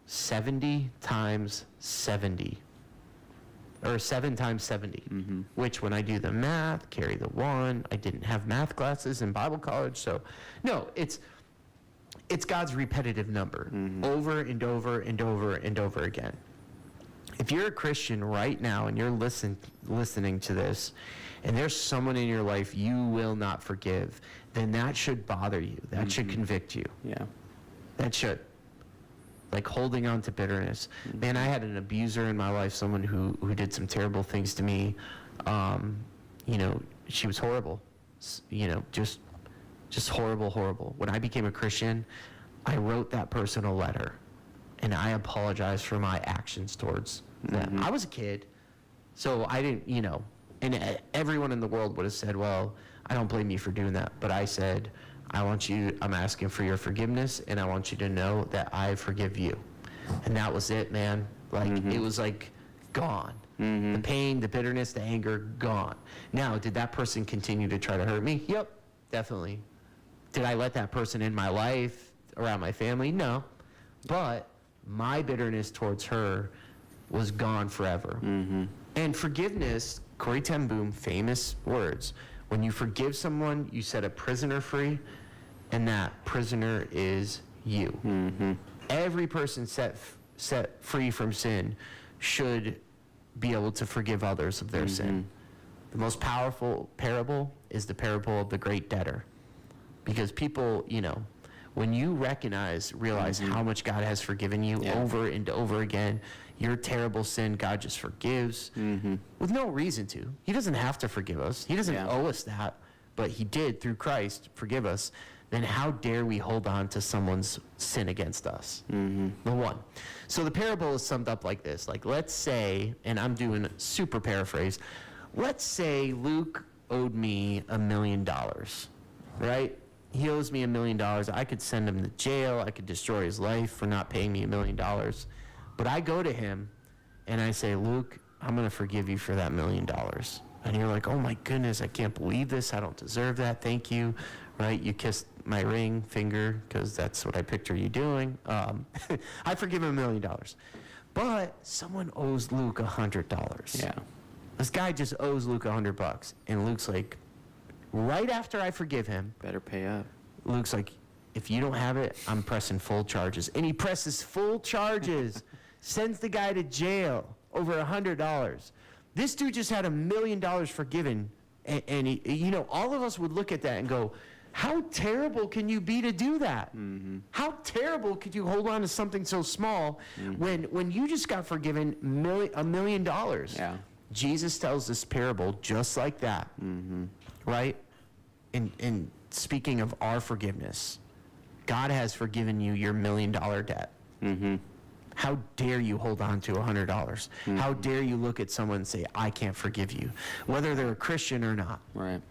70 times 70. Or 7 times 70. Which, when I do the math, carry the 1. I didn't have math classes in Bible college, so no, it's God's repetitive number, over and over and over and over again. If you're a Christian right now and you're listening to this, and there's someone in your life you will not forgive, then that should bother you. That should convict you. Yeah. That should. Like holding on to bitterness. Man, I had an abuser in my life, someone who did some terrible things to me. You know, she was horrible. You know, just horrible, horrible. When I became a Christian, I wrote that person a letter, and I apologized for my actions towards them. I was a kid, so I didn't, you know, and everyone in the world would have said, well, I don't blame you for doing that. But I said, I'm asking for your forgiveness, and I want you to know that I forgive you. And that was it, man. Like, it was like gone. The pain, the bitterness, the anger, gone. Now, did that person continue to try to hurt me? Yep, definitely. Did I let that person in my life, around my family? No. But my bitterness towards her was gone forever. And forgiveness, Corrie ten Boom, famous words. When you forgive someone, you set a prisoner free, and that prisoner is you. Every person set free from sin should be able to forgive others of their sin. The most powerful parable is the parable of the great debtor. Because people, you know, when you realize how much God has forgiven you over and over again, your terrible sin, God just forgives with no reason to. He doesn't have to forgive us. He doesn't owe us that, but he did through Christ forgive us. Then how dare we hold on to someone's sin against us? The one. So the parable is summed up like this. Like, let's say, and I'm doing a super paraphrase, let's say Luke owed me $1 million, right? He owes me $1 million. I could send him to jail. I could destroy his life for not paying me $1 million. But I go to him and I say, Luke, I'm going to forgive you for that $1 million. And you're like, oh my goodness, I can't believe this. I don't deserve that. Thank you. Right? You kissed my ring finger because that's what I picture you doing. I forgive him $1 million. But someone owes Luke $100. Yeah. This guy just owes Luke $100, and Luke's like, right after I forgive him, Better pay up. Luke's like, if you don't have it, I'm pressing full charges. And he presses full charges, sends the guy to jail over $100. This dude just had $1 million forgiven. And he, you know, all of us would look at that and go, how terrible can you be to do that? Mm-hmm. How terrible could you hold on to something so small when you just got forgiven $1 million? Yeah. Jesus tells this parable just like that, right? And speaking of our forgiveness, God has forgiven you your $1 million debt. How dare you hold on to $100? How dare you look at someone and say, I can't forgive you, whether they're a Christian or not? Right.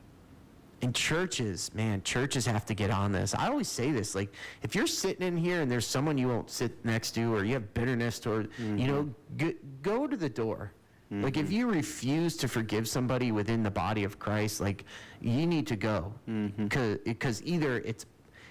And churches, man, churches have to get on this. I always say this, like, if you're sitting in here and there's someone you won't sit next to, or you have bitterness toward, you know, go to the door. Like, if you refuse to forgive somebody within the body of Christ, like, you need to go. Because either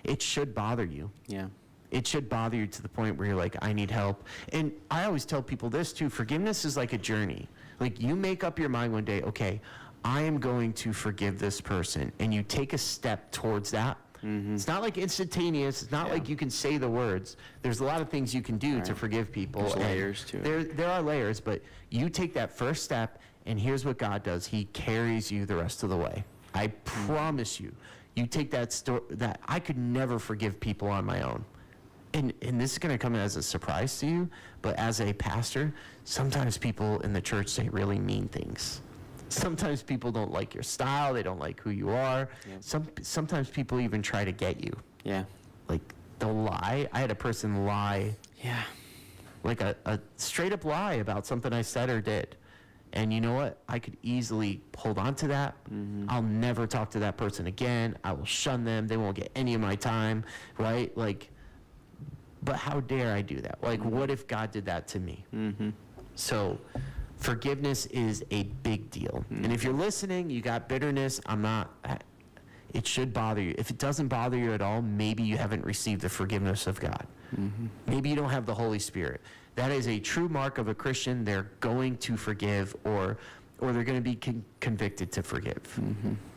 it should bother you. Yeah. It should bother you to the point where you're like, I need help. And I always tell people this too, forgiveness is like a journey. Like, you make up your mind one day, okay, I am going to forgive this person. And you take a step towards that. It's not like instantaneous. It's not like you can say the words. There's a lot of things you can do to forgive people. There's layers to it. There are layers, but you take that first step, and here's what God does. He carries you the rest of the way. I promise you. You take that I could never forgive people on my own. And this is going to come as a surprise to you, but as a pastor, sometimes people in the church say really mean things. Sometimes people don't like your style. They don't like who you are. Sometimes people even try to get you. Yeah. Like, they'll lie. I had a person lie. Yeah. Like a straight up lie about something I said or did. And you know what? I could easily hold on to that. I'll never talk to that person again. I will shun them. They won't get any of my time, right? Like, but how dare I do that? Like, what if God did that to me? So forgiveness is a big deal. And if you're listening, you got bitterness, it should bother you. If it doesn't bother you at all, maybe you haven't received the forgiveness of God. Maybe you don't have the Holy Spirit. That is a true mark of a Christian. They're going to forgive, or they're going to be convicted to forgive.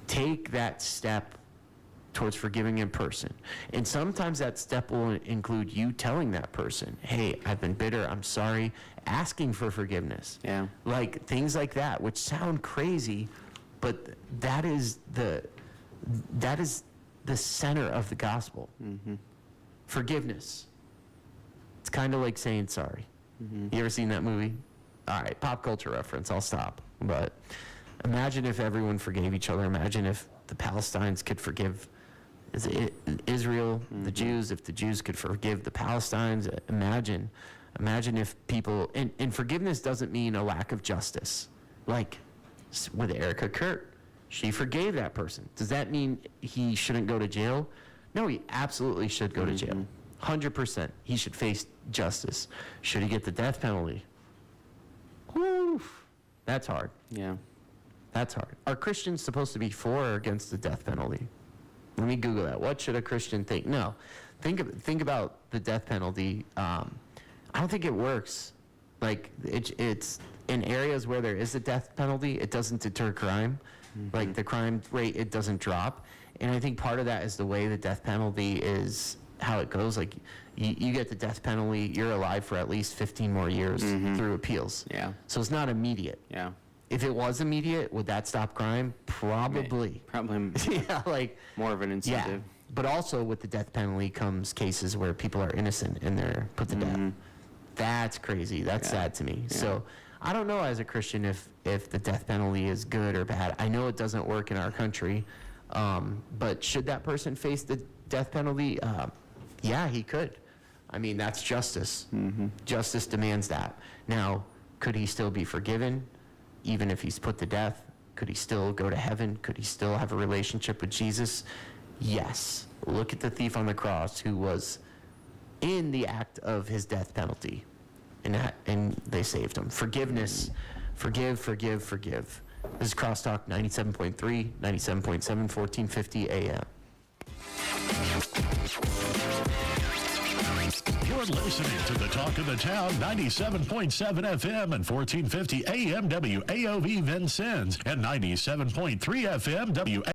Take that step towards forgiving in person. And sometimes that step will include you telling that person, hey, I've been bitter, I'm sorry, asking for forgiveness. Yeah. Like, things like that, which sound crazy, but that is the center of the gospel. Forgiveness. It's kind of like saying sorry. You ever seen that movie? All right, pop culture reference, I'll stop. But imagine if everyone forgave each other. Imagine if the Palestinians could forgive Israel, the Jews, if the Jews could forgive the Palestinians. Imagine if people, and forgiveness doesn't mean a lack of justice. Like with Erica Kurt, she forgave that person. Does that mean he shouldn't go to jail? No, he absolutely should go to jail. 100%. He should face justice. Should he get the death penalty? Whew. That's hard. Yeah. That's hard. Are Christians supposed to be for or against the death penalty? Let me Google that. What should a Christian think? No. Think about the death penalty. I don't think it works. Like, it's in areas where there is a death penalty, it doesn't deter crime. Like, the crime rate, it doesn't drop. And I think part of that is the way the death penalty is, how it goes. Like, you get the death penalty, you're alive for at least 15 more years through appeals. Yeah. So it's not immediate. Yeah. If it was immediate, would that stop crime? Probably. Probably. Yeah, like more of an incentive. Yeah, but also with the death penalty comes cases where people are innocent and they're put to death. That's crazy. That's sad to me. So I don't know as a Christian if the death penalty is good or bad. I know it doesn't work in our country, but should that person face the death penalty? Yeah, he could. I mean, that's justice. Justice demands that. Now, could he still be forgiven? Even if he's put to death, could he still go to heaven? Could he still have a relationship with Jesus? Yes. Look at the thief on the cross who was in the act of his death penalty, and they saved him. Forgiveness. Forgive. This is Crosstalk 97.3, 97.7, 1450 AM. You're listening to the Talk of the Town, 97.7 FM and 1450 AM WAOV Vincennes and 97.3 FM